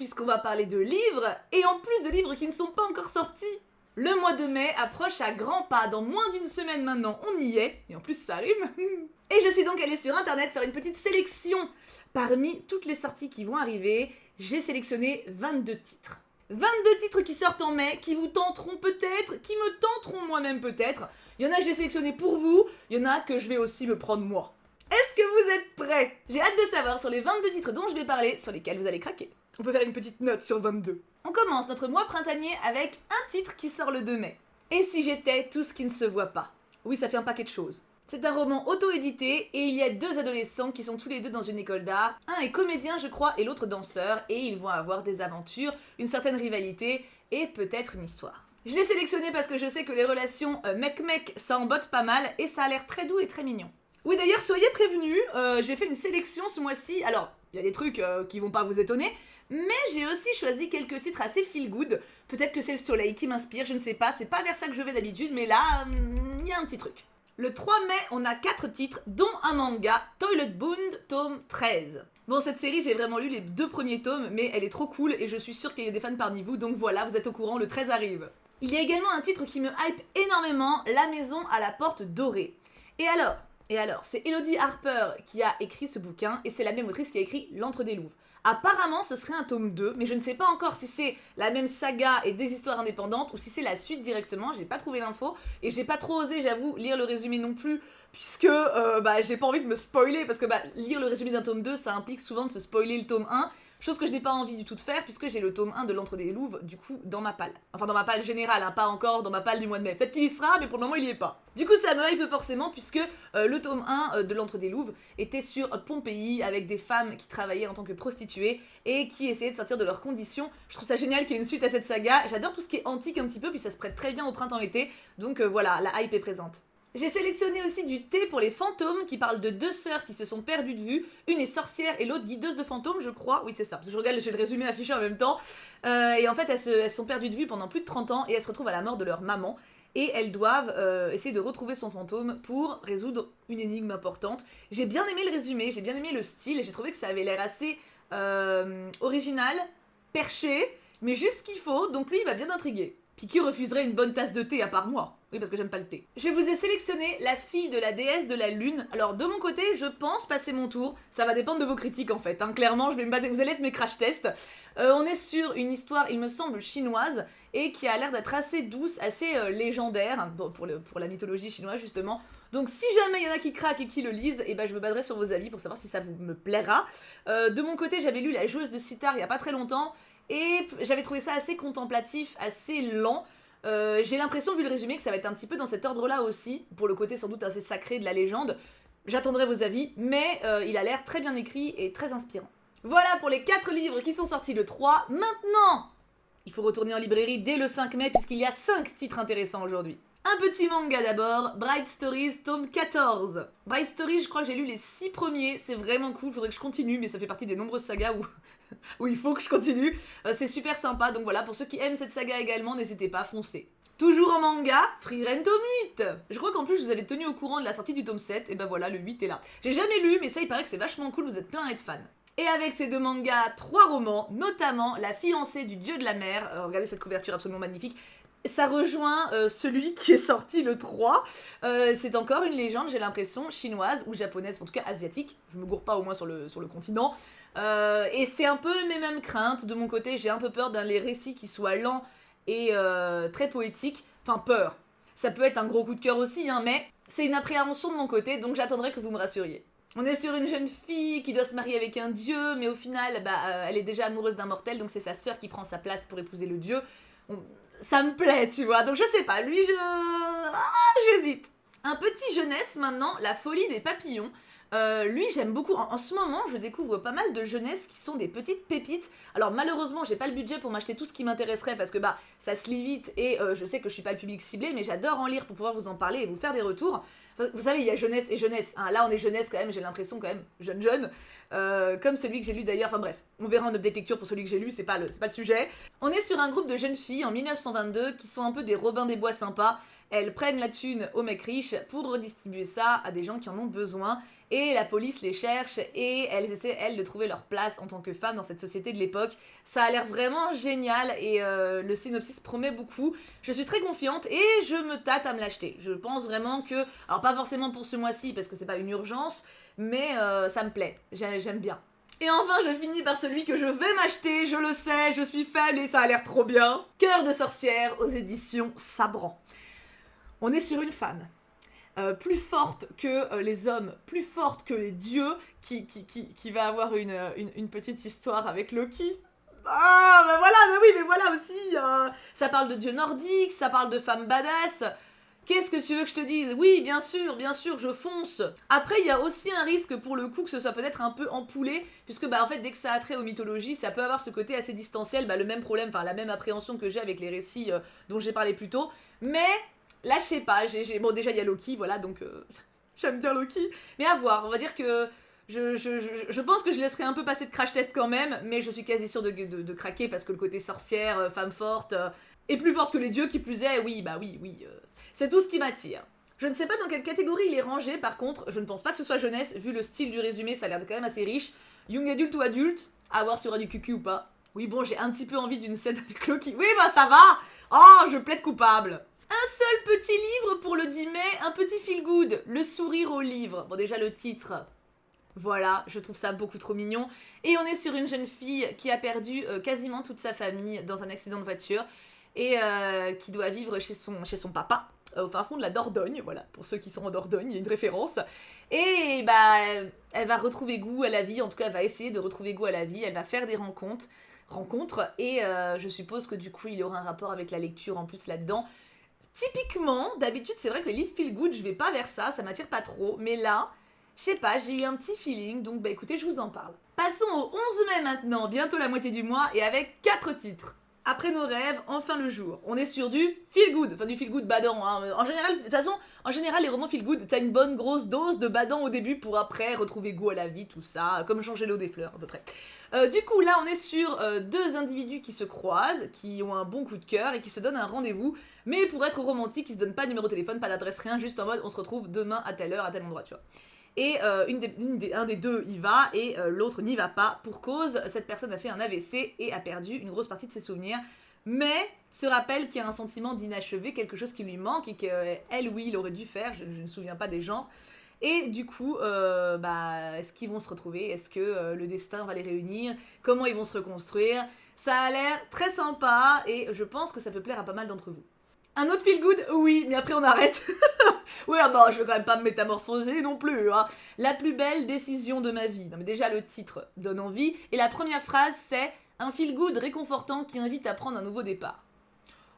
puisqu'on va parler de livres, et en plus de livres qui ne sont pas encore sortis. Le mois de mai approche à grands pas, dans moins d'une semaine maintenant, on y est, et en plus ça rime. Et je suis donc allée sur internet faire une petite sélection. Parmi toutes les sorties qui vont arriver, j'ai sélectionné 22 titres. 22 titres qui sortent en mai, qui vous tenteront peut-être, qui me tenteront moi-même peut-être. Il y en a que j'ai sélectionné pour vous, il y en a que je vais aussi me prendre moi. Est-ce que vous êtes prêts? J'ai hâte de savoir sur les 22 titres dont je vais parler, sur lesquels vous allez craquer. On peut faire une petite note sur 22. On commence notre mois printanier avec un titre qui sort le 2 mai. Et si j'étais tout ce qui ne se voit pas? Oui, ça fait un paquet de choses. C'est un roman auto-édité et il y a deux adolescents qui sont tous les deux dans une école d'art. Un est comédien, je crois, et l'autre danseur, et ils vont avoir des aventures, une certaine rivalité et peut-être une histoire. Je l'ai sélectionné parce que je sais que les relations mec-mec, ça en botte pas mal et ça a l'air très doux et très mignon. Oui, d'ailleurs, soyez prévenus, j'ai fait une sélection ce mois-ci. Alors, il y a des trucs qui vont pas vous étonner, mais j'ai aussi choisi quelques titres assez feel-good. Peut-être que c'est le soleil qui m'inspire, je ne sais pas, c'est pas vers ça que je vais d'habitude, mais là, il y a un petit truc. Le 3 mai, on a 4 titres, dont un manga, Toilet Bound, tome 13. Bon, cette série, j'ai vraiment lu les 2 premiers tomes, mais elle est trop cool et je suis sûre qu'il y a des fans parmi vous, donc voilà, vous êtes au courant, le 13 arrive. Il y a également un titre qui me hype énormément, La maison à la porte dorée. Et alors, c'est Elodie Harper qui a écrit ce bouquin, et c'est la même autrice qui a écrit L'Antre des Louves. Apparemment, ce serait un tome 2, mais je ne sais pas encore si c'est la même saga et des histoires indépendantes, ou si c'est la suite directement, j'ai pas trouvé l'info, et j'ai pas trop osé, j'avoue, lire le résumé non plus, puisque j'ai pas envie de me spoiler, parce que lire le résumé d'un tome 2, ça implique souvent de se spoiler le tome 1, chose que je n'ai pas envie du tout de faire, puisque j'ai le tome 1 de L'Antre des Louves, du coup, dans ma palle. Enfin, dans ma palle générale, hein, pas encore dans ma palle du mois de mai. Peut-être qu'il y sera, mais pour le moment, il y est pas. Du coup, ça me hype forcément, puisque le tome 1 de L'Antre des Louves était sur Pompéi, avec des femmes qui travaillaient en tant que prostituées, et qui essayaient de sortir de leurs conditions. Je trouve ça génial qu'il y ait une suite à cette saga. J'adore tout ce qui est antique un petit peu, puis ça se prête très bien au printemps-été, donc voilà, la hype est présente. J'ai sélectionné aussi du thé pour les fantômes qui parle de 2 sœurs qui se sont perdues de vue. Une est sorcière et l'autre guideuse de fantômes, je crois. Oui, c'est ça, parce que je regarde le résumé affiché en même temps. Et en fait, elles se sont perdues de vue pendant plus de 30 ans et elles se retrouvent à la mort de leur maman. Et elles doivent essayer de retrouver son fantôme pour résoudre une énigme importante. J'ai bien aimé le résumé, j'ai bien aimé le style. J'ai trouvé que ça avait l'air assez original, perché, mais juste ce qu'il faut. Donc lui, il m'a bien intrigué. Puis qui refuserait une bonne tasse de thé à part moi? Oui, parce que j'aime pas le thé. Je vous ai sélectionné La fille de la déesse de la lune. Alors, de mon côté, je pense passer mon tour. Ça va dépendre de vos critiques, en fait. Hein. Clairement, je vais me baser. Vous allez être mes crash tests. On est sur une histoire, il me semble, chinoise, et qui a l'air d'être assez douce, assez légendaire, bon, pour la mythologie chinoise, justement. Donc, si jamais il y en a qui craquent et qui le lisent, et je me baserai sur vos avis pour savoir si ça me plaira. De mon côté, j'avais lu La joueuse de sitar il y a pas très longtemps, et j'avais trouvé ça assez contemplatif, assez lent. J'ai l'impression, vu le résumé, que ça va être un petit peu dans cet ordre-là aussi, pour le côté sans doute assez sacré de la légende. J'attendrai vos avis, mais il a l'air très bien écrit et très inspirant. Voilà pour les 4 livres qui sont sortis le 3. Maintenant, il faut retourner en librairie dès le 5 mai, puisqu'il y a 5 titres intéressants aujourd'hui. Un petit manga d'abord, Bright Stories, tome 14. Bright Stories, je crois que j'ai lu les 6 premiers, c'est vraiment cool, faudrait que je continue, mais ça fait partie des nombreuses sagas où il faut que je continue. C'est super sympa, donc voilà, pour ceux qui aiment cette saga également, n'hésitez pas à foncer. Toujours en manga, Frieren tome 8. Je crois qu'en plus je vous avais tenu au courant de la sortie du tome 7, et voilà, le 8 est là. J'ai jamais lu, mais ça il paraît que c'est vachement cool, vous êtes plein à être fans. Et avec ces 2 mangas, 3 romans, notamment La fiancée du dieu de la mer, regardez cette couverture absolument magnifique. Ça rejoint celui qui est sorti le 3. C'est encore une légende, j'ai l'impression, chinoise ou japonaise, en tout cas asiatique. Je me gourre pas au moins sur le continent. Et c'est un peu mes mêmes craintes. De mon côté, j'ai un peu peur d'un les récits qui soient lents et très poétiques. Enfin, peur. Ça peut être un gros coup de cœur aussi, hein, mais c'est une appréhension de mon côté, donc j'attendrai que vous me rassuriez. On est sur une jeune fille qui doit se marier avec un dieu, mais au final, elle est déjà amoureuse d'un mortel, donc c'est sa sœur qui prend sa place pour épouser le dieu. Ça me plaît, tu vois, donc je sais pas, lui j'hésite. Un petit jeunesse maintenant, La folie des papillons. Lui j'aime beaucoup, en ce moment je découvre pas mal de jeunesse qui sont des petites pépites. Alors malheureusement j'ai pas le budget pour m'acheter tout ce qui m'intéresserait parce que ça se lit vite et je sais que je suis pas le public ciblé, mais j'adore en lire pour pouvoir vous en parler et vous faire des retours. Enfin, vous savez, il y a jeunesse et jeunesse, hein. Là on est jeunesse quand même, j'ai l'impression quand même jeune, comme celui que j'ai lu d'ailleurs, enfin bref, on verra en update lecture pour celui que j'ai lu, c'est pas le sujet. On est sur un groupe de jeunes filles en 1922 qui sont un peu des Robin des Bois sympas. Elles prennent la thune aux mecs riches pour redistribuer ça à des gens qui en ont besoin. et la police les cherche et elles essaient, elles, de trouver leur place en tant que femmes dans cette société de l'époque. Ça a l'air vraiment génial et le synopsis promet beaucoup. Je suis très confiante et je me tâte à me l'acheter. Je pense vraiment que, alors pas forcément pour ce mois-ci parce que c'est pas une urgence, mais ça me plaît, j'aime bien. Et enfin, je finis par celui que je vais m'acheter, je le sais, je suis faible et ça a l'air trop bien. Cœur de sorcière aux éditions Sabran. On est sur une femme plus forte que les hommes, plus forte que les dieux, qui va avoir une petite histoire avec Loki. Ah, bah voilà, bah oui, mais voilà aussi, ça parle de dieux nordiques, ça parle de femmes badass. Qu'est-ce que tu veux que je te dise? Oui, bien sûr, je fonce. Après, il y a aussi un risque pour le coup que ce soit peut-être un peu empoulé, puisque bah en fait, dès que ça a trait aux mythologies, ça peut avoir ce côté assez distanciel, bah le même problème, enfin la même appréhension que j'ai avec les récits dont j'ai parlé plus tôt. Mais là, je sais pas, bon déjà il y a Loki, voilà, donc j'aime bien Loki. Mais à voir, on va dire que je pense que je laisserai un peu passer de crash test quand même, mais je suis quasi sûre de craquer parce que le côté sorcière, femme forte, et plus forte que les dieux qui plus est, oui, c'est tout ce qui m'attire. Je ne sais pas dans quelle catégorie il est rangé, par contre, je ne pense pas que ce soit jeunesse, vu le style du résumé, ça a l'air quand même assez riche. Young adulte ou adulte, à voir s'il y aura du cucu ou pas. Oui bon, j'ai un petit peu envie d'une scène avec Loki, oui bah ça va. Oh, je plaide coupable. Un seul petit livre pour le 10 mai, un petit feel good, le sourire au livre. Bon déjà le titre, voilà, je trouve ça beaucoup trop mignon. Et on est sur une jeune fille qui a perdu quasiment toute sa famille dans un accident de voiture et qui doit vivre chez son papa, au fin fond de la Dordogne, voilà, pour ceux qui sont en Dordogne, il y a une référence. Et bah, elle va retrouver goût à la vie, en tout cas elle va essayer de retrouver goût à la vie, elle va faire des rencontres et je suppose que du coup il y aura un rapport avec la lecture en plus là-dedans. Typiquement, d'habitude c'est vrai que les livres feel good, je vais pas vers ça m'attire pas trop, mais là, je sais pas, j'ai eu un petit feeling, donc bah écoutez, je vous en parle. Passons au 11 mai maintenant, bientôt la moitié du mois, et avec 4 titres. Après nos rêves, enfin le jour. On est sur du feel good, enfin du feel good badant. Hein. En général, de toute façon, les romans feel good, t'as une bonne grosse dose de badant au début pour après retrouver goût à la vie, tout ça, comme changer l'eau des fleurs à peu près. Du coup, là, on est sur deux individus qui se croisent, qui ont un bon coup de cœur et qui se donnent un rendez-vous. Mais pour être romantique, ils se donnent pas de numéro de téléphone, pas d'adresse, rien, juste en mode on se retrouve demain à telle heure, à tel endroit, tu vois. Et un des deux y va et l'autre n'y va pas pour cause cette personne a fait un AVC et a perdu une grosse partie de ses souvenirs, mais se rappelle qu'il y a un sentiment d'inachevé, quelque chose qui lui manque et qu'elle, oui, il aurait dû faire, je ne me souviens pas des genres. Et du coup, est-ce qu'ils vont se retrouver? Est-ce que le destin va les réunir? Comment ils vont se reconstruire? Ça a l'air très sympa et je pense que ça peut plaire à pas mal d'entre vous. Un autre feel good? Oui, mais après on arrête. Oui, bon, je vais quand même pas me métamorphoser non plus. Hein. La plus belle décision de ma vie. Non, mais déjà, le titre donne envie. Et la première phrase, c'est un feel good réconfortant qui invite à prendre un nouveau départ.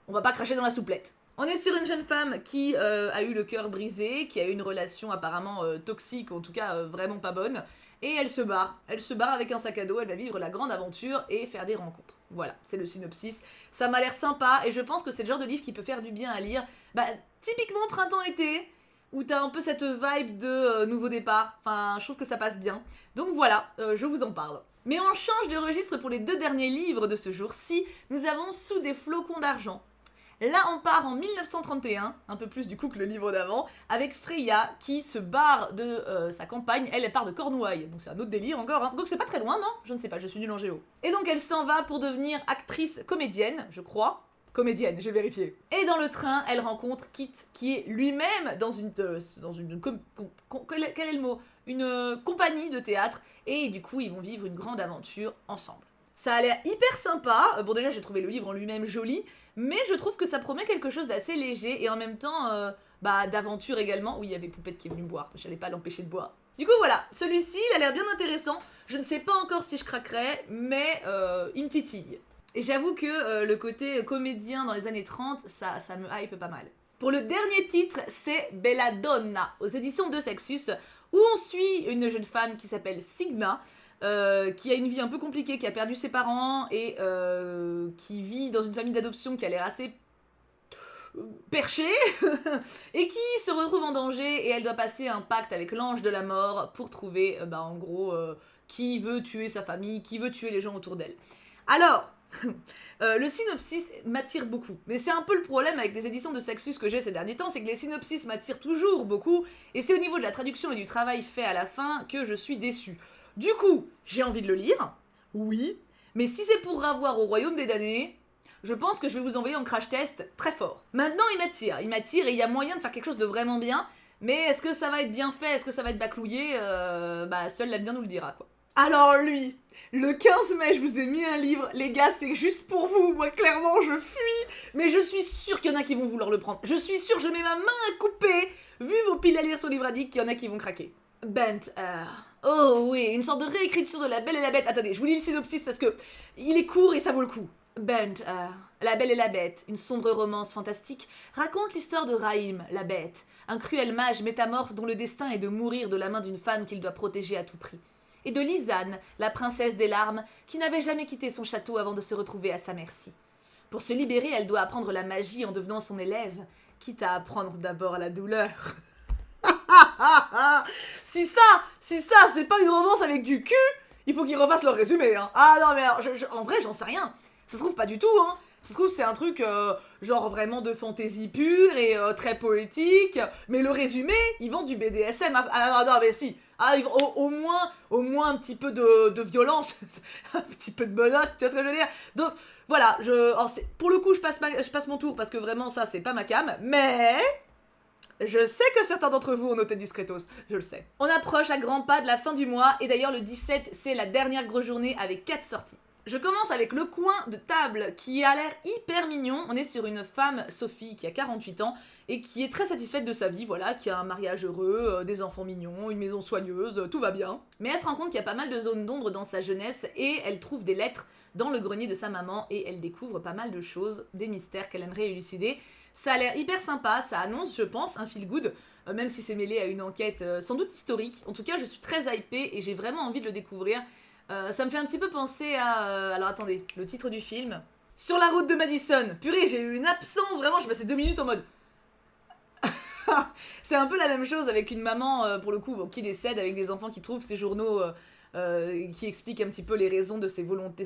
On va pas cracher dans la souplette. On est sur une jeune femme qui a eu le cœur brisé, qui a eu une relation apparemment toxique, ou en tout cas vraiment pas bonne. Et elle se barre. Elle se barre avec un sac à dos, elle va vivre la grande aventure et faire des rencontres. Voilà, c'est le synopsis. Ça m'a l'air sympa et je pense que c'est le genre de livre qui peut faire du bien à lire. Bah, typiquement printemps-été, où t'as un peu cette vibe de nouveau départ. Enfin, je trouve que ça passe bien. Donc voilà, je vous en parle. Mais on change de registre pour les 2 derniers livres de ce jour-ci. Nous avons Sous des flocons d'argent. Là, on part en 1931, un peu plus du coup que le livre d'avant, avec Freya qui se barre de sa campagne. Elle part de Cornouailles, donc c'est un autre délire encore. Hein. Donc c'est pas très loin, non? Je ne sais pas, je suis nulle en géo. Et donc elle s'en va pour devenir actrice comédienne, je crois. Comédienne, j'ai vérifié. Et dans le train, elle rencontre Kit, qui est lui-même dans une quel est le mot? Une compagnie de théâtre. Et du coup, ils vont vivre une grande aventure ensemble. Ça a l'air hyper sympa. Bon, déjà, j'ai trouvé le livre en lui-même joli, mais je trouve que ça promet quelque chose d'assez léger et en même temps, d'aventure également. Oui, il y avait Poupette qui est venue boire, je n'allais pas l'empêcher de boire. Du coup, voilà, celui-ci, il a l'air bien intéressant. Je ne sais pas encore si je craquerai, mais il me titille. Et j'avoue que le côté comédien dans les années 30, ça me hype pas mal. Pour le dernier titre, c'est Belladonna, aux éditions de Sexus, où on suit une jeune femme qui s'appelle Signa, qui a une vie un peu compliquée, qui a perdu ses parents et qui vit dans une famille d'adoption qui a l'air assez perchée et qui se retrouve en danger et elle doit passer un pacte avec l'ange de la mort pour trouver en gros qui veut tuer sa famille, qui veut tuer les gens autour d'elle. Alors, Le synopsis m'attire beaucoup. Mais c'est un peu le problème avec les éditions de Saxus que j'ai ces derniers temps, c'est que les synopsis m'attirent toujours beaucoup, et c'est au niveau de la traduction et du travail fait à la fin que je suis déçue. Du coup, j'ai envie de le lire, oui, mais si c'est pour avoir au royaume des damnés, je pense que je vais vous envoyer en crash test très fort. Maintenant, il m'attire et il y a moyen de faire quelque chose de vraiment bien, mais est-ce que ça va être bien fait, est-ce que ça va être bâclouillé, seul l'avenir nous le dira, quoi. Alors lui, le 15 mai, je vous ai mis un livre. Les gars, c'est juste pour vous. Moi, clairement, je fuis. Mais je suis sûre qu'il y en a qui vont vouloir le prendre. Je suis sûre, je mets ma main à couper. Vu vos piles à lire sur Livradique, qu'il y en a qui vont craquer. Bent oh oui, une sorte de réécriture de La Belle et la Bête. Attendez, je vous lis le synopsis parce que il est court et ça vaut le coup. Bent La Belle et la Bête, une sombre romance fantastique, raconte l'histoire de Raïm, la Bête, un cruel mage métamorphe dont le destin est de mourir de la main d'une femme qu'il doit protéger à tout prix. Et de Lisanne, la princesse des larmes, qui n'avait jamais quitté son château avant de se retrouver à sa merci. Pour se libérer, elle doit apprendre la magie en devenant son élève, quitte à apprendre d'abord la douleur. Si ça, c'est pas une romance avec du cul, il faut qu'ils refassent leur résumé, hein. Ah non, mais alors, en vrai, j'en sais rien. Ça se trouve pas du tout, hein. Ça se trouve, c'est un truc genre vraiment de fantaisie pure et très poétique. Mais le résumé, ils vendent du BDSM. Ah non, mais si. Ah, au moins un petit peu de violence. Un petit peu de bonotte, tu vois ce que je veux dire. Donc, voilà. Pour le coup, je passe mon tour parce que vraiment, ça, c'est pas ma cam. Mais je sais que certains d'entre vous ont noté discretos. Je le sais. On approche à grands pas de la fin du mois. Et d'ailleurs, le 17, c'est la dernière grosse journée avec 4 sorties. Je commence avec le coin de table qui a l'air hyper mignon. On est sur une femme, Sophie, qui a 48 ans et qui est très satisfaite de sa vie, voilà, qui a un mariage heureux, des enfants mignons, une maison soigneuse, tout va bien. Mais elle se rend compte qu'il y a pas mal de zones d'ombre dans sa jeunesse et elle trouve des lettres dans le grenier de sa maman et elle découvre pas mal de choses, des mystères qu'elle aimerait élucider. Ça a l'air hyper sympa, ça annonce, je pense, un feel good, même si c'est mêlé à une enquête sans doute historique. En tout cas, je suis très hypée et j'ai vraiment envie de le découvrir. Ça me fait un petit peu penser à... alors attendez, le titre du film. Sur la route de Madison. Purée, j'ai eu une absence, vraiment, j'ai passé 2 minutes en mode... C'est un peu la même chose avec une maman, pour le coup, qui décède avec des enfants qui trouvent ses journaux... qui expliquent un petit peu les raisons de ses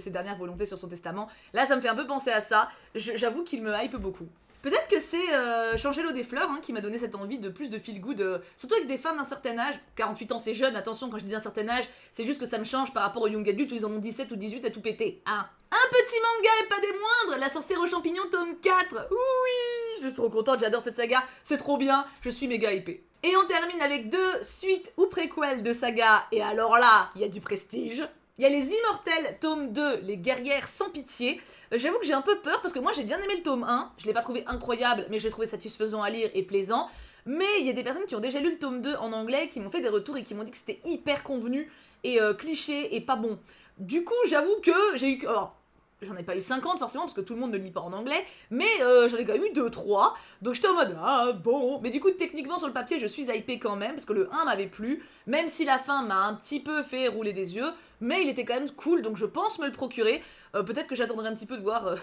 dernières volontés sur son testament. Là, ça me fait un peu penser à ça. J'avoue qu'il me hype beaucoup. Peut-être que c'est Changer l'eau des fleurs qui m'a donné cette envie de plus de feel good, surtout avec des femmes d'un certain âge. 48 ans c'est jeune, attention quand je dis d'un certain âge, c'est juste que ça me change par rapport aux young adultes où ils en ont 17 ou 18 à tout péter. Hein. Un petit manga et pas des moindres, La sorcière aux champignons tome 4. Oui, je suis trop contente, j'adore cette saga, c'est trop bien, je suis méga hypée. Et on termine avec 2 suites ou préquels de saga, et alors là, il y a du prestige. Il y a Les Immortels, tome 2, Les guerrières sans pitié. J'avoue que j'ai un peu peur parce que moi j'ai bien aimé le tome 1. Je l'ai pas trouvé incroyable, mais je l'ai trouvé satisfaisant à lire et plaisant. Mais il y a des personnes qui ont déjà lu le tome 2 en anglais, qui m'ont fait des retours et qui m'ont dit que c'était hyper convenu et cliché et pas bon. Du coup, j'avoue que j'ai eu... Alors, j'en ai pas eu 50 forcément parce que tout le monde ne lit pas en anglais, mais j'en ai quand même eu 2-3, donc j'étais en mode ah bon, mais du coup techniquement sur le papier je suis hypée quand même parce que le 1 m'avait plu, même si la fin m'a un petit peu fait rouler des yeux, mais il était quand même cool donc je pense me le procurer, peut-être que j'attendrai un petit peu de voir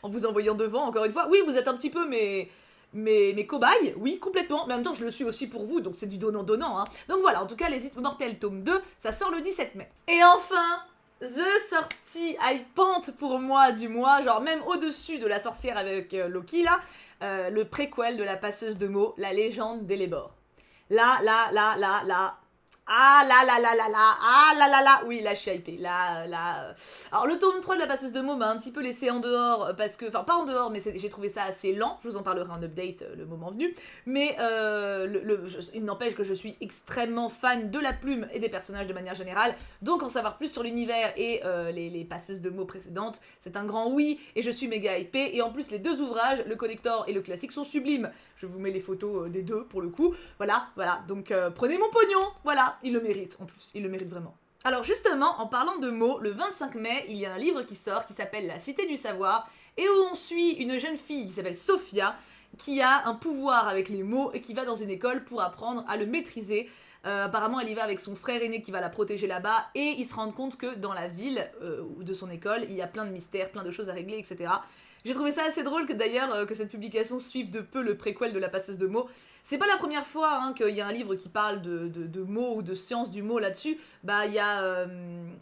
en vous envoyant devant encore une fois, oui vous êtes un petit peu mes cobayes, oui complètement, mais en même temps je le suis aussi pour vous donc c'est du donnant-donnant, hein. Donc voilà, en tout cas Les Immortels tome 2, ça sort le 17 mai. Et enfin the sortie hypante pour moi du mois, genre même au-dessus de La sorcière avec Loki là, le préquel de La passeuse de mots, La légende d'Elébor. Là, ah là, oui, là je suis hypée, là. Alors le tome 3 de La passeuse de mots m'a un petit peu laissé en dehors, parce que, enfin pas en dehors, mais j'ai trouvé ça assez lent, je vous en parlerai en update le moment venu, mais il n'empêche que je suis extrêmement fan de la plume et des personnages de manière générale, donc en savoir plus sur l'univers et les passeuses de mots précédentes, c'est un grand oui, et je suis méga hypée, et en plus les 2 ouvrages, le collector et le classique, sont sublimes, je vous mets les photos des 2 pour le coup, voilà, donc prenez mon pognon, voilà. Il le mérite, en plus, il le mérite vraiment. Alors justement, en parlant de mots, le 25 mai, il y a un livre qui sort, qui s'appelle La Cité du Savoir, et où on suit une jeune fille qui s'appelle Sophia, qui a un pouvoir avec les mots, et qui va dans une école pour apprendre à le maîtriser. Apparemment, elle y va avec son frère aîné qui va la protéger là-bas, et ils se rendent compte que dans la ville de son école, il y a plein de mystères, plein de choses à régler, etc. J'ai trouvé ça assez drôle que d'ailleurs que cette publication suive de peu le préquel de La Passeuse de mots. C'est pas la première fois hein, qu'il y a un livre qui parle de mots ou de science du mot là-dessus. Bah il y a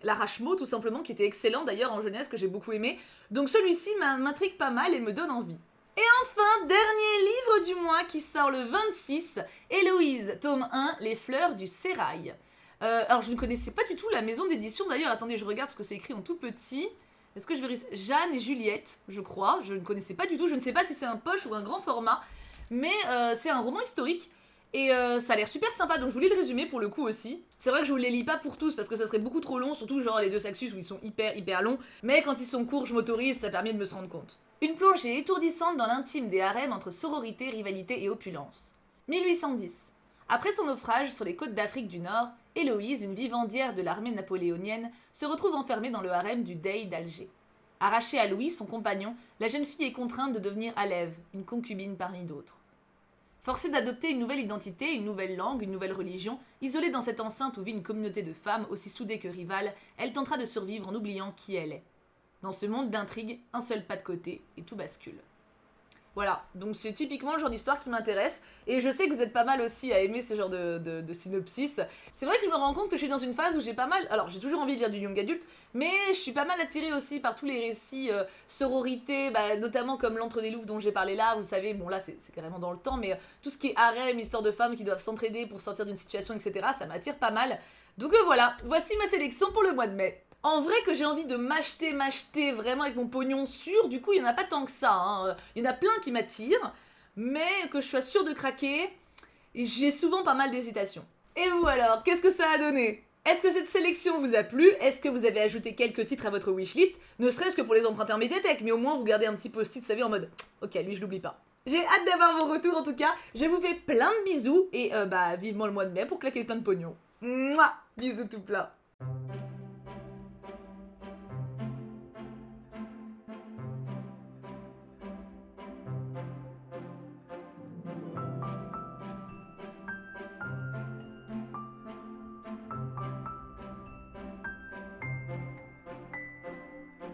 L'Arrache-mot tout simplement qui était excellent d'ailleurs en jeunesse que j'ai beaucoup aimé. Donc celui-ci m'intrigue pas mal et me donne envie. Et enfin, dernier livre du mois qui sort le 26, Héloïse, tome 1, Les fleurs du sérail. Alors je ne connaissais pas du tout la maison d'édition d'ailleurs, attendez je regarde parce que c'est écrit en tout petit. Est-ce que je vérifie? Jeanne et Juliette, je crois, je ne connaissais pas du tout, je ne sais pas si c'est un poche ou un grand format, mais c'est un roman historique. Et ça a l'air super sympa, donc je voulais le résumer pour le coup aussi. C'est vrai que je vous les lis pas pour tous parce que ça serait beaucoup trop long, surtout genre les deux Saxus où ils sont hyper longs, mais quand ils sont courts je m'autorise, ça permet de me se rendre compte. Une plongée étourdissante dans l'intime des harems entre sororité, rivalité et opulence. 1810. Après son naufrage sur les côtes d'Afrique du Nord, Héloïse, une vivandière de l'armée napoléonienne, se retrouve enfermée dans le harem du Dey d'Alger. Arrachée à Louis, son compagnon, la jeune fille est contrainte de devenir Alève, une concubine parmi d'autres. Forcée d'adopter une nouvelle identité, une nouvelle langue, une nouvelle religion, isolée dans cette enceinte où vit une communauté de femmes aussi soudées que rivales, elle tentera de survivre en oubliant qui elle est. Dans ce monde d'intrigue, un seul pas de côté et tout bascule. Voilà, donc c'est typiquement le genre d'histoire qui m'intéresse, et je sais que vous êtes pas mal aussi à aimer ce genre de synopsis. C'est vrai que je me rends compte que je suis dans une phase où j'ai pas mal... Alors j'ai toujours envie de lire du young adulte, mais je suis pas mal attirée aussi par tous les récits sororité, notamment comme L'Antre des Loups dont j'ai parlé là, vous savez, bon là c'est carrément dans le temps, mais tout ce qui est harem, histoire de femmes qui doivent s'entraider pour sortir d'une situation, etc., ça m'attire pas mal. Donc voilà, voici ma sélection pour le mois de mai. En vrai que j'ai envie de m'acheter vraiment avec mon pognon sûr, du coup il y en a pas tant que ça, hein. Il y en a plein qui m'attirent, mais que je sois sûre de craquer, j'ai souvent pas mal d'hésitations. Et vous alors, qu'est-ce que ça a donné? Est-ce que cette sélection vous a plu? Est-ce que vous avez ajouté quelques titres à votre wishlist? Ne serait-ce que pour les emprunter en médiathèque, mais au moins vous gardez un petit post-it, vous savez, en mode « Ok, lui je l'oublie pas ». J'ai hâte d'avoir vos retours en tout cas, je vous fais plein de bisous, et vivement le mois de mai pour claquer plein de pognon. Mouah, bisous tout plein.